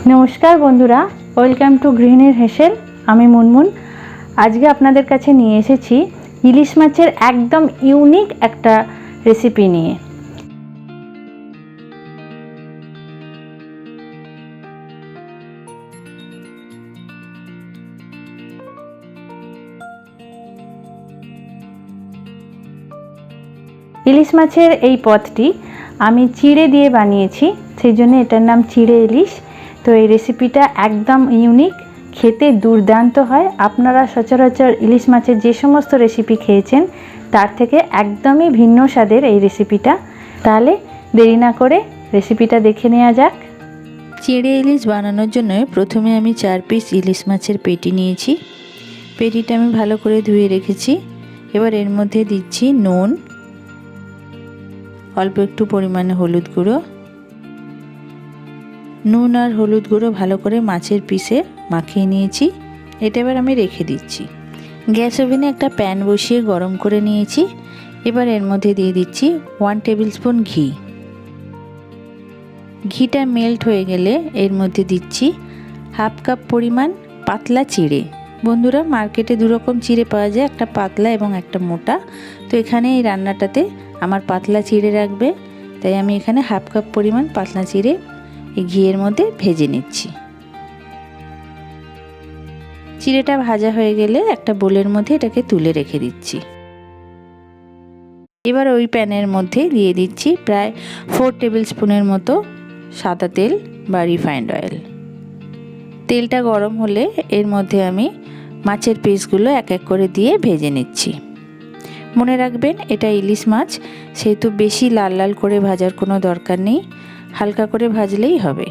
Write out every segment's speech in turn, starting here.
नमस्कार बंधुरा welcome to ग्रिहिनीर हेसेल आमी मुनमुन आज के आपनादेर काछे निये एसेछि इलिश माछेर एकदम यूनिक एकटा रेसिपि निये। इलिश माछेर एई पदटी आमी चिड़े दिए बानिয়েছি सेइजन्य एटार नाम चिड़े इलिश। तो ये रेसिपिटा एकदम यूनिक खेते दुर्दान्त है। आपनारा सचराचर इलिश माछेर जे समस्त रेसिपि खेयेछेन तार थेके एकदमई भिन्न स्वादेर এই रेसिपिटा। ताहले देरी ना करे रेसिपिटा देखे नेওয়া যাক। चिड़े इलिश बानानोर जन्य प्रथमे आमी 4 पिस इलिश माछेर पेटी निয়েছি। पेटिटा आमी भालो करे धुए रेखेছি। एबार एर मध्ये दिচ্ছি নুন, अल्प एकटू परिमाणे हलुद गुঁড়ো, নুন আর হলুদ গুঁড়ো ভালো করে মাছের পিসে মাখিয়ে নিয়েছি। এটা এবার আমি রেখে দিচ্ছি। গ্যাস ওভেনে একটা প্যান বসিয়ে গরম করে নিয়েছি। এবার এর মধ্যে দিয়ে দিচ্ছি 1 টেবিল স্পুন ঘি। ঘিটা মেল্ট হয়ে গেলে এর মধ্যে দিচ্ছি হাফ কাপ পরিমাণ পাতলা চিড়ে। বন্ধুরা মার্কেটে দু রকম চিড়ে পাওয়া যায়, একটা পাতলা এবং একটা মোটা। তো এখানে এই রান্নাটাতে আমার পাতলা চিড়ে রাখবে, তাই আমি এখানে হাফ কাপ পরিমাণ পাতলা চিড়ে এই ঘিয়ের মধ্যে ভেজে নিচ্ছি। চিড়েটা ভাজা হয়ে গেলে একটা বোলের মধ্যে এটাকে তুলে রেখে দিচ্ছি। এবার ওই প্যানের মধ্যে দিয়ে দিচ্ছি প্রায় 4 টেবিল স্পুনের মতো সাদা তেল বা রিফাইন্ড অয়েল। তেলটা গরম হলে এর মধ্যে আমি মাছের পিসগুলো এক এক করে দিয়ে ভেজে নিচ্ছি। মনে রাখবেন এটা ইলিশ মাছ, সেহেতু বেশি লাল লাল করে ভাজার কোনো দরকার নেই, হালকা করে ভাজলেই হবে।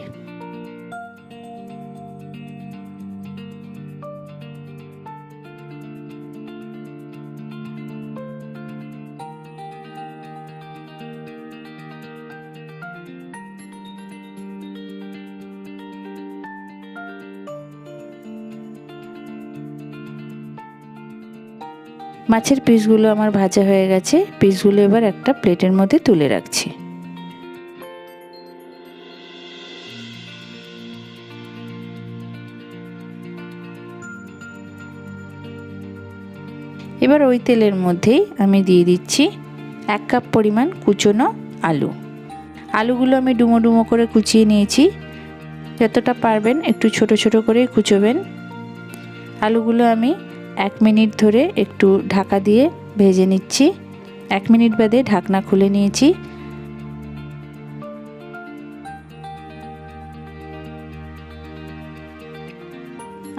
মাছের পিসগুলো আমার ভাজা হয়ে গেছে। পিসগুলো এবার একটা প্লেটের মধ্যে তুলে রাখছি। এবার ওই তেলের মধ্যেই আমি দিয়ে দিচ্ছি 1 কাপ পরিমাণ কুচনো আলু। আলুগুলো আমি ডুমো ডুমো করে কুচিয়ে নিয়েছি। যতটা পারবেন একটু ছোট ছোট করে কুচোবেন। আলুগুলো আমি 1 মিনিট ধরে একটু ঢাকা দিয়ে ভেজে নিচ্ছি। 1 মিনিট বাদে ঢাকনা খুলে নিয়েছি।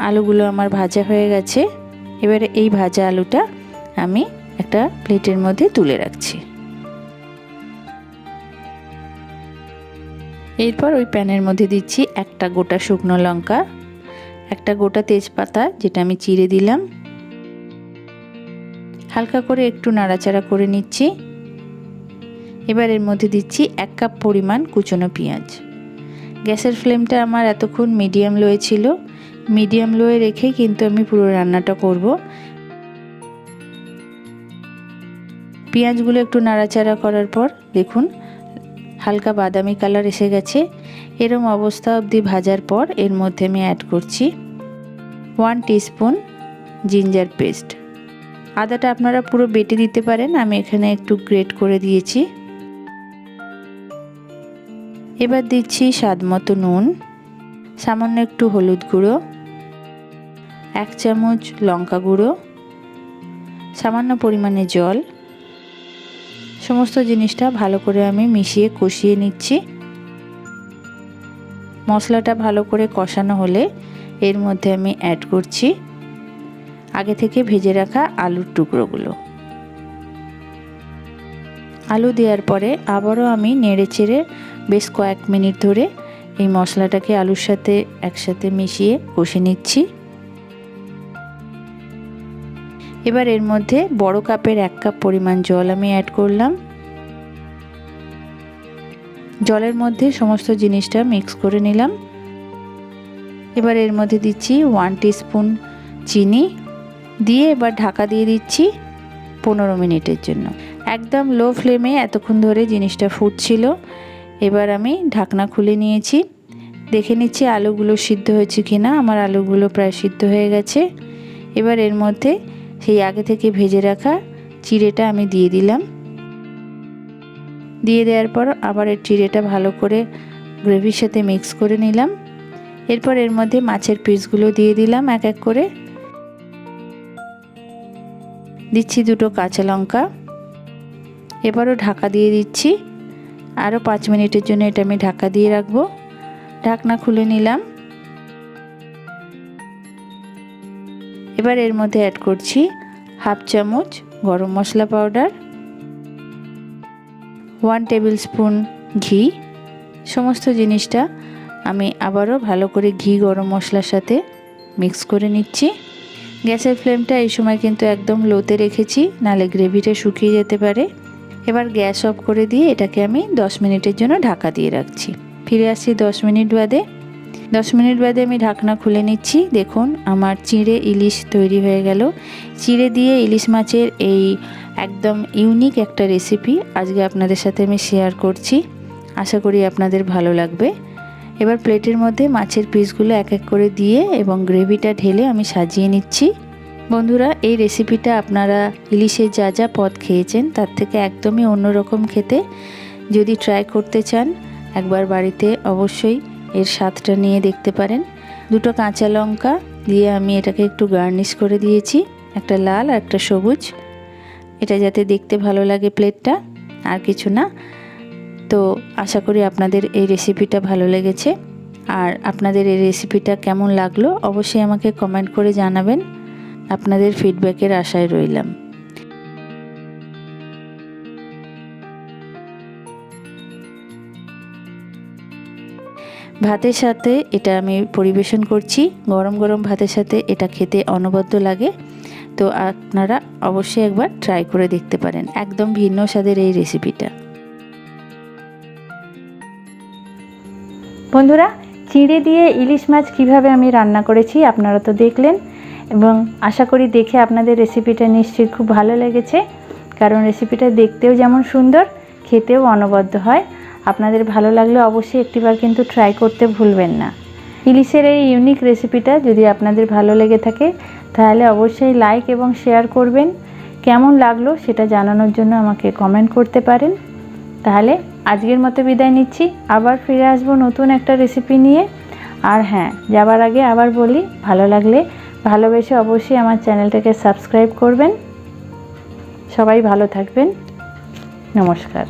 আলুগুলো আমার ভাজা হয়ে গেছে। এবারে এই ভাজা আলুটা আমি একটা প্লেটের মধ্যে তুলে রাখছি। এরপর ওই প্যানের মধ্যে দিচ্ছি একটা গোটা শুকনো লঙ্কা, একটা গোটা তেজপাতা যেটা আমি চিড়ে দিলাম। হালকা করে একটু নাড়াচাড়া করে নিচ্ছি। এবার এর মধ্যে দিচ্ছি 1 কাপ পরিমাণ কুচনো পেঁয়াজ। গ্যাসের ফ্লেমটা আমার এতক্ষণ মিডিয়াম লোয়ে ছিল। মিডিয়াম লোয়ে রেখে কিন্তু আমি পুরো রান্নাটা করব। পেঁয়াজগুলো একটু নাড়াচাড়া করার পর দেখুন হালকা বাদামি কালার এসে গেছে। এরকম অবস্থা অবধি ভাজার পর এর মধ্যে আমি অ্যাড করছি 1 টিস্পুন জিঞ্জার পেস্ট। আদাটা আপনারা পুরো বেটে দিতে পারেন, আমি এখানে একটু গ্রেট করে দিয়েছি। এবার দিচ্ছি স্বাদ মতো নুন, সামান্য একটু হলুদ গুঁড়ো, 1 চামচ লঙ্কা গুঁড়ো, সামান্য পরিমাণে জল। সমস্ত জিনিসটা ভালো করে আমি মিশিয়ে কষিয়ে নিচ্ছি। মশলাটা ভালো করে কষানো হলে এর মধ্যে আমি অ্যাড করছি আগে থেকে ভেজে রাখা আলুর টুকরোগুলো। আলু দেওয়ার পরে আবারও আমি নেড়েচেড়ে বেশ কয়েক মিনিট ধরে এই মশলাটাকে আলুর সাথে একসাথে মিশিয়ে কষে নিচ্ছি। এবার এর মধ্যে বড় কাপের 1 কাপ পরিমাণ জল আমি অ্যাড করলাম। জলের মধ্যে সমস্ত জিনিসটা মিক্স করে নিলাম। এবার এর মধ্যে দিচ্ছি 1 টিস্পুন চিনি দিয়ে এবার ঢাকা দিয়ে দিচ্ছি 15 মিনিটের জন্য। একদম লো ফ্লেমে এতক্ষণ ধরে জিনিসটা ফুটছিল। এবার আমি ঢাকনা খুলে নিয়েছি। দেখে নিচ্ছি আলুগুলো সিদ্ধ হয়েছে কিনা। আমার আলুগুলো প্রায় সিদ্ধ হয়ে গেছে। এবার এর মধ্যে সেই আগে থেকে ভেজে রাখা চিড়েটা আমি দিয়ে দিলাম। দিয়ে দেওয়ার পর আবার এর চিড়েটা ভালো করে গ্রেভির সাথে মিক্স করে নিলাম। এরপর এর মধ্যে মাছের পিসগুলো দিয়ে দিলাম এক এক করে। দিচ্ছি 2টো কাঁচা লঙ্কা। এবারও ঢাকা দিয়ে দিচ্ছি। আরও 5 মিনিটের জন্য এটা আমি ঢাকা দিয়ে রাখবো। ঢাকনা খুলে নিলাম। এবার এর মধ্যে অ্যাড করছি 1/2 চামচ গরম মশলা পাউডার, 1 টেবিল স্পুন ঘি। সমস্ত জিনিসটা আমি আবারও ভালো করে ঘি গরম মশলার সাথে মিক্স করে নিচ্ছি। গ্যাসের ফ্লেমটা এই সময় কিন্তু একদম লোতে রেখেছি, নালে গ্রেভিটা শুকিয়ে যেতে পারে। এবার গ্যাস অফ করে দিয়ে এটাকে আমি 10 মিনিটের জন্য ঢাকা দিয়ে রাখছি। ফিরে আসছি 10 মিনিট বাদে। 10 মিনিট বাদে আমি ঢাকনা খুলে নিচ্ছি। দেখুন আমার চিড়ে ইলিশ তৈরি হয়ে গেল। চিড়ে দিয়ে ইলিশ মাছের এই একদম ইউনিক একটা রেসিপি আজকে আপনাদের সাথে আমি শেয়ার করছি। আশা করি আপনাদের ভালো লাগবে। এবার প্লেটের মধ্যে মাছের পিসগুলো এক এক করে দিয়ে এবং গ্রেভিটা ঢেলে আমি সাজিয়ে নিচ্ছি। বন্ধুরা, এই রেসিপিটা আপনারা ইলিশের যা যা পদ খেয়েছেন তার থেকে একদমই অন্যরকম খেতে। যদি ট্রাই করতে চান একবার বাড়িতে অবশ্যই এর স্বাদটা নিয়ে দেখতে পারেন। 2টো কাঁচা লঙ্কা দিয়ে আমি এটাকে একটু গার্নিশ করে দিয়েছি, একটা লাল আর একটা সবুজ, এটা যাতে দেখতে ভালো লাগে প্লেটটা, আর কিছু না। তো আশা করি আপনাদের এই রেসিপিটা ভালো লেগেছে। আর আপনাদের এই রেসিপিটা কেমন লাগলো অবশ্যই আমাকে কমেন্ট করে জানাবেন। আপনাদের ফিডব্যাকের আশায় রইলাম। ভাতের সাথে এটা আমি পরিবেশন করছি। গরম গরম ভাতের সাথে এটা খেতে অনবদ্য লাগে। তো আপনারা অবশ্যই একবার ট্রাই করে দেখতে পারেন একদম ভিন্ন স্বাদের এই রেসিপিটা। বন্ধুরা, চিড়ে দিয়ে ইলিশ মাছ কিভাবে আমি রান্না করেছি আপনারা তো দেখলেন, এবং আশা করি দেখে আপনাদের রেসিপিটা নিশ্চয়ই খুব ভালো লেগেছে। কারণ রেসিপিটা দেখতেও যেমন সুন্দর, খেতেও অনবদ্য হয়। আপনাদের ভালো লাগলে অবশ্যই একটিবার কিন্তু ট্রাই করতে ভুলবেন না। ইলিশের এই ইউনিক রেসিপিটা যদি আপনাদের ভালো লেগে থাকে তাহলে অবশ্যই লাইক এবং শেয়ার করবেন। কেমন লাগলো সেটা জানানোর জন্য আমাকে কমেন্ট করতে পারেন। তাহলে আজকের মতো বিদায় নিচ্ছি, আবার ফিরে আসবো নতুন একটা রেসিপি নিয়ে। আর হ্যাঁ, যাবার আগে আবার বলি, ভালো লাগলে ভালোবেসে অবশ্যই আমার চ্যানেলটাকে সাবস্ক্রাইব করবেন। সবাই ভালো থাকবেন। নমস্কার।